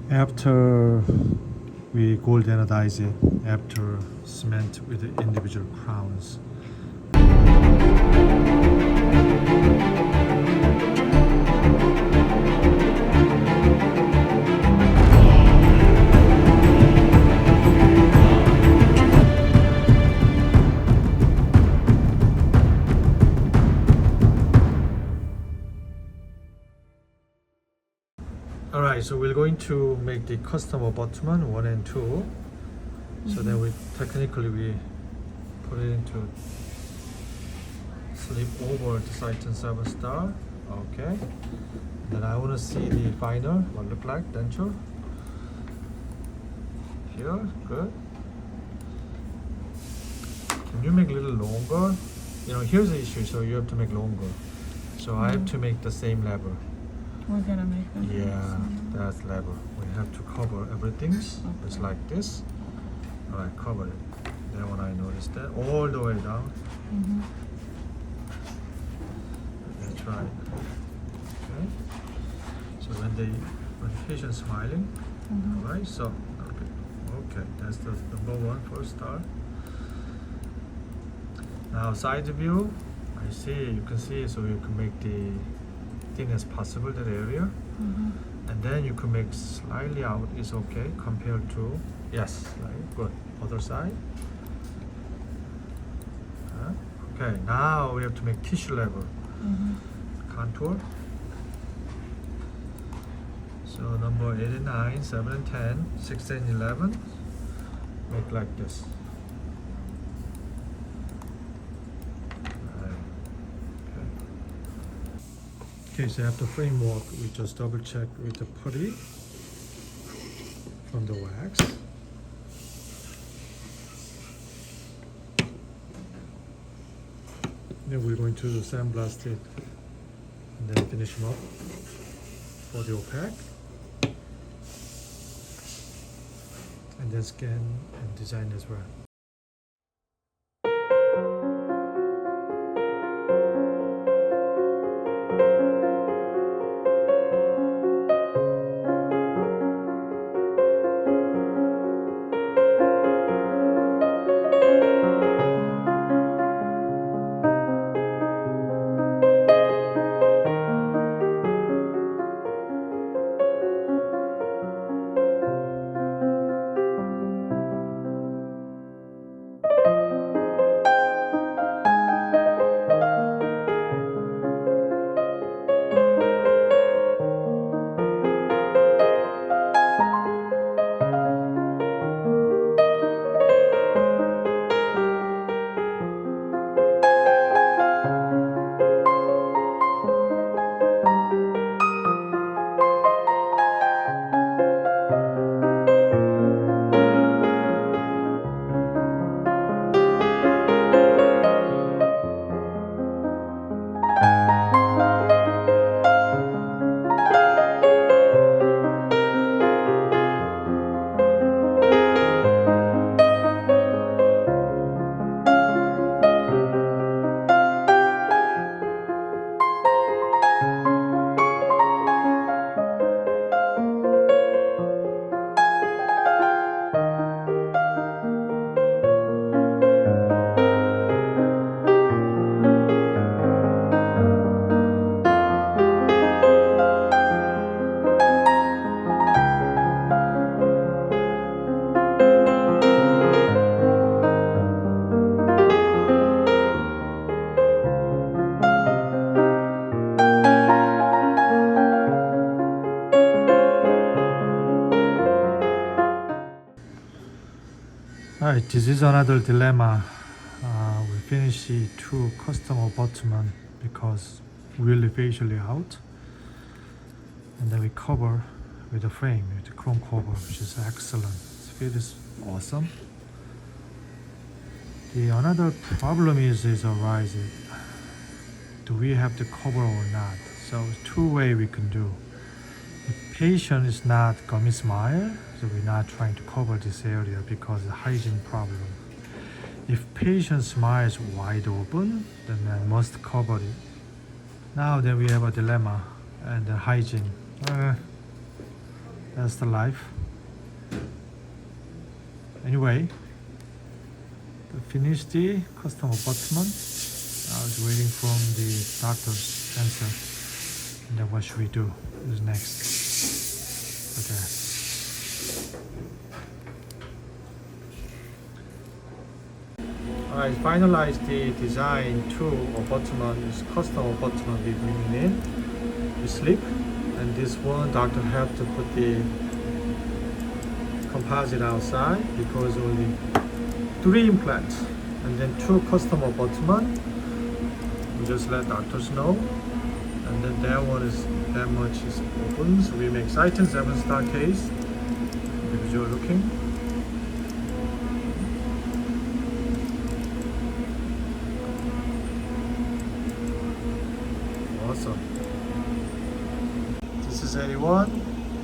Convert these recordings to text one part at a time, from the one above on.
After we gold anodize it, after cement with the individual crowns. Alright, so we're going to make the custom abutment 1 and 2. So then we technically put it into slip over the Titan 7 star. Okay. Then I want to see the final, what look like, denture. Here, good. Can you make a little longer? You know, here's the issue, so you have to make longer. So I have to make the same level. We're gonna make them. Yeah, that's level. We have to cover everything. Okay. It's like this. Alright, cover it. Then when I noticed that all the way down. That's right. Okay. So when the patient's smiling, alright, so okay, that's the number 1 first star. Now side view, I see, you can see, so you can make the thin as possible that area, and then you can make slightly out is okay compared to yes, right, good. Other side. Okay, now we have to make tissue level contour. So number 8 and 9, 7 and 10, 6 and 11 make like this. Okay, so after framework, we just double check with the putty from the wax. Then we're going to sandblast it and then finish them up for the opaque. And then scan and design as well. Alright, this is another dilemma. We finish the 2 custom abutment because really facially out, and then we cover with the frame, with the chrome cover, which is excellent. Its fit is awesome. The another problem is arises. Do we have to cover or not? So 2 ways we can do. If patient is not gummy smile, so we're not trying to cover this area because of the hygiene problem. If patient smiles wide open, then I must cover it. Now then we have a dilemma and the hygiene. That's the life. Anyway, to finish the custom abutment, I was waiting from the doctor's answer. And then what should we do? Who's next? Okay. I finalized the design to abutment, is custom abutment we bring in, we sleep, and this one doctor had to put the composite outside because only 3 implants and then 2 custom abutment. We just let doctors know, and then that one is that much is open. So we make sight and 7-star case. Individual looking. Awesome. This is 81,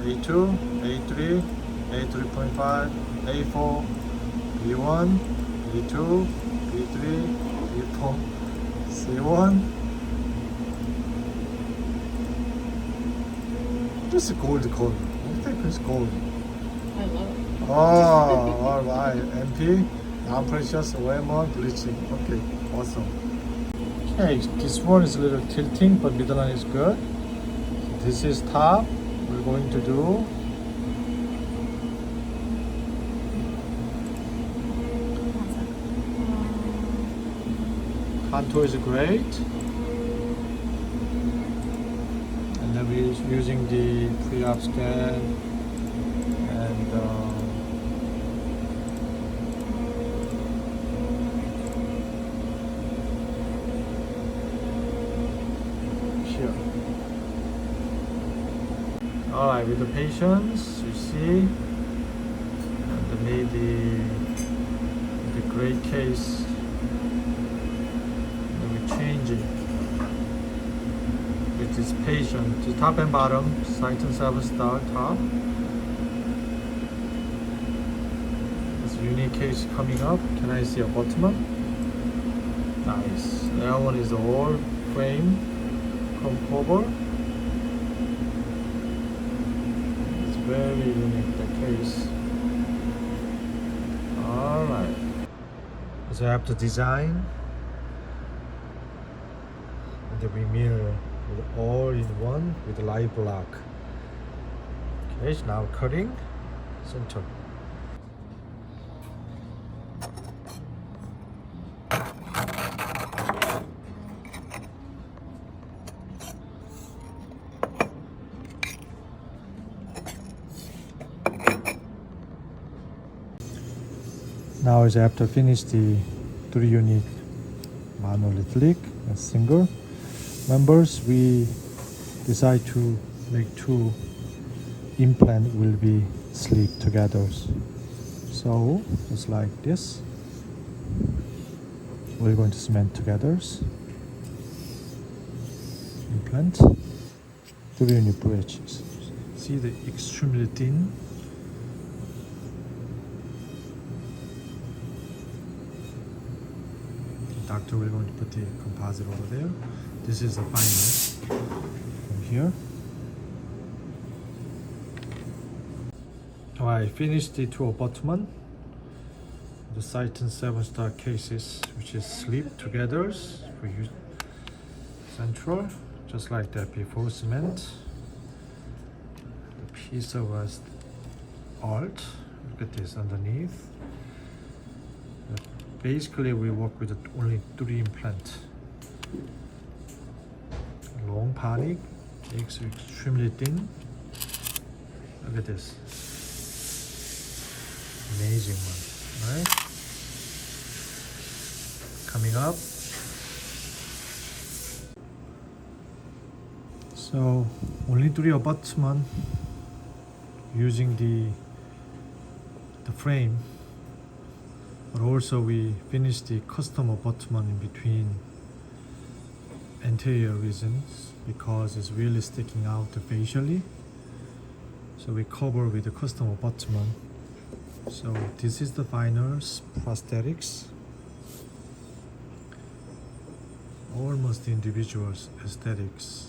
82, 83, 83.5, 84, 81, 82, 83, 84, C1. This is gold color. I think it's gold. I love it. Oh, alright. MP, non-precious, way more bleaching. Okay, awesome. Okay, this one is a little tilting, but middle line is good. This is top. We're going to do contour is great. And then we're using the pre-op scan and here. Alright, with the patients, you see, and they made the gray case. Changing with this patient, the top and bottom, sight and 7-star top. This unique case coming up. Can I see abutment? Nice. That one is all frame come cover. It's very unique, the case. Alright. So I have to design the mirror with all in one with the light block. Okay, so now cutting center. Now is after finish the 3 unit monolithic and single members, we decide to make 2 implant will be sleep together. So just like this, we're going to cement together implant 3 unit bridges. See the extremely thin. Doctor, we're going to put the composite over there. This is the final from here. I finished the 2 abutment, the sight and 7-star cases, which is sleep together for you central, just like that before cement. The piece of was alt. Look at this underneath. Basically, we work with only 3 implant. Long panic, takes extremely thin. Look at this. Amazing one, right? Coming up. So only 3 abutment using the frame, but also we finished the custom abutment in between anterior reasons because it's really sticking out facially. So we cover with the custom abutment. So this is the final prosthetics. Almost individual aesthetics.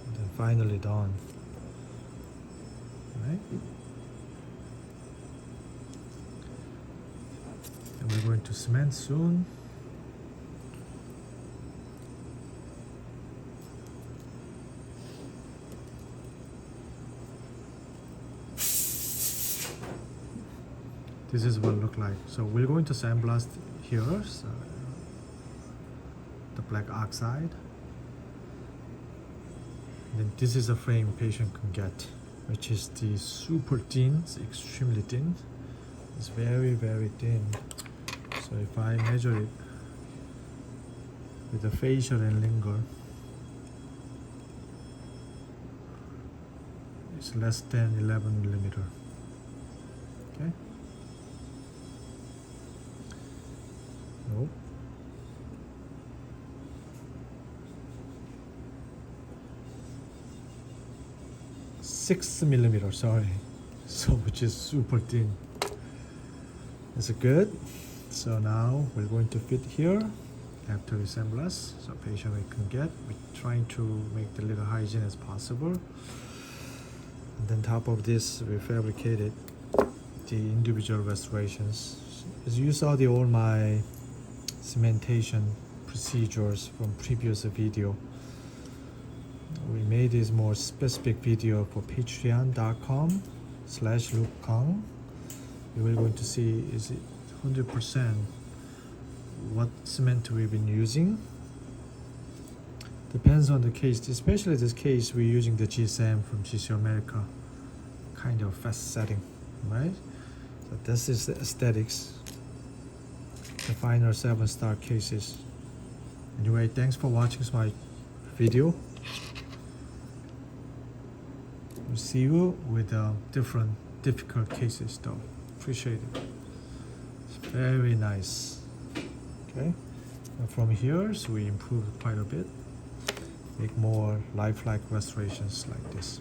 And then finally done. right? And we're going to cement soon. This is what it look like. So we're going to sandblast here, so the black oxide. Then this is a frame patient can get, which is the super thin. It's extremely thin. It's very, very thin. So if I measure it with the facial and linger, it's less than 11 millimeter. Okay. Nope. Six millimeter, sorry. So which is super thin. Is it good? So now we're going to fit here after we sandblast. So patient we can get. We're trying to make the little hygiene as possible. And then top of this we fabricated the individual restorations. As you saw all my cementation procedures from previous video. We made this more specific video for patreon.com/Kahng. You will going to see is it 100% what cement we've been using. Depends on the case, especially this case we're using the GSM from GC America, kind of fast setting, right? So this is the aesthetics. The final 7-star cases. Anyway, thanks for watching my video. We'll see you with different difficult cases though. Appreciate it. It's very nice. Okay. And from here, so we improved quite a bit. Make more lifelike restorations like this.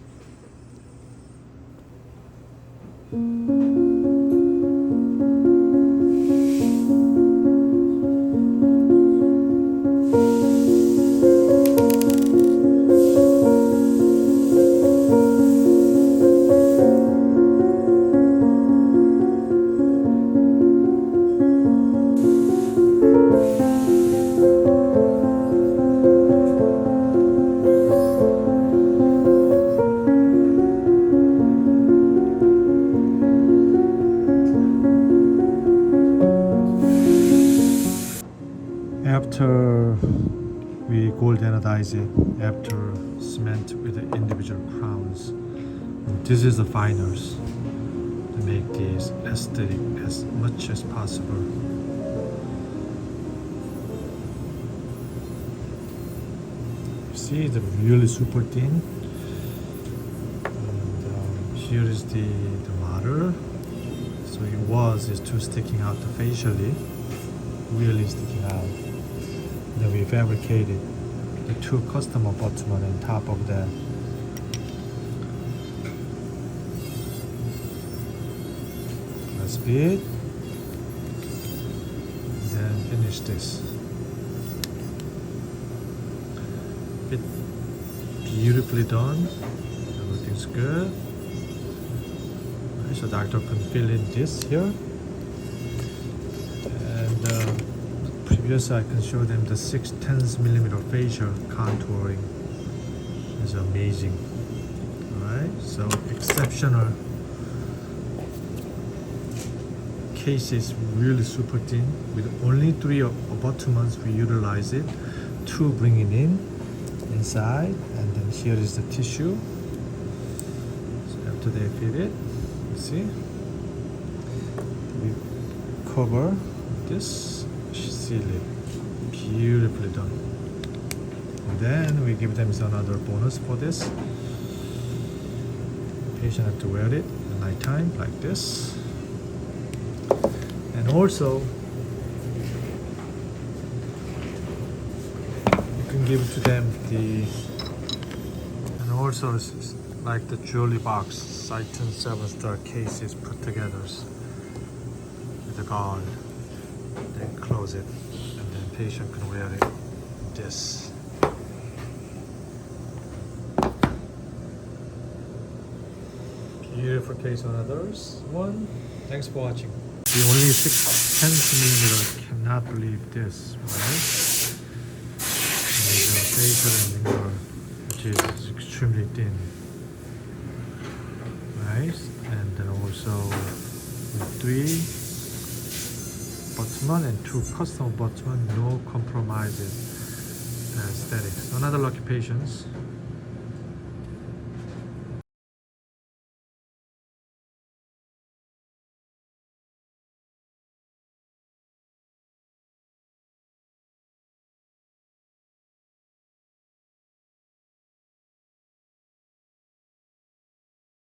After we gold anodize it, after cement with the individual crowns, and this is the finals to make this aesthetic as much as possible. You see, it's really super thin. And here is the model. So it's too sticking out facially, really sticking out. Then we fabricated the two custom abutment on top of that. That's it. Then finish this. It beautifully done. Everything's good. So doctor can fill in this here. And previous I can show them the 6/10 millimeter facial contouring. It's amazing. Alright, so exceptional cases, really super thin. With only 3 abutments we utilize it. 2 bring it in inside, and then here is the tissue. So after they fit it, you see, we cover this. Seal it. Beautifully done. And then we give them another bonus for this. The patient have to wear it at night time like this. And also you can give to them and also it's like the jewelry box, Titan 7-star cases put together with the guard. Then close it, and then patient can wear it this. Beautiful case on others. One. Thanks for watching. The only 6 centimeter cannot believe this, right? There's a facial angle which is extremely thin, right? And then also with 3 abutment and 2 custom abutment, no compromises aesthetics. Another lucky patient.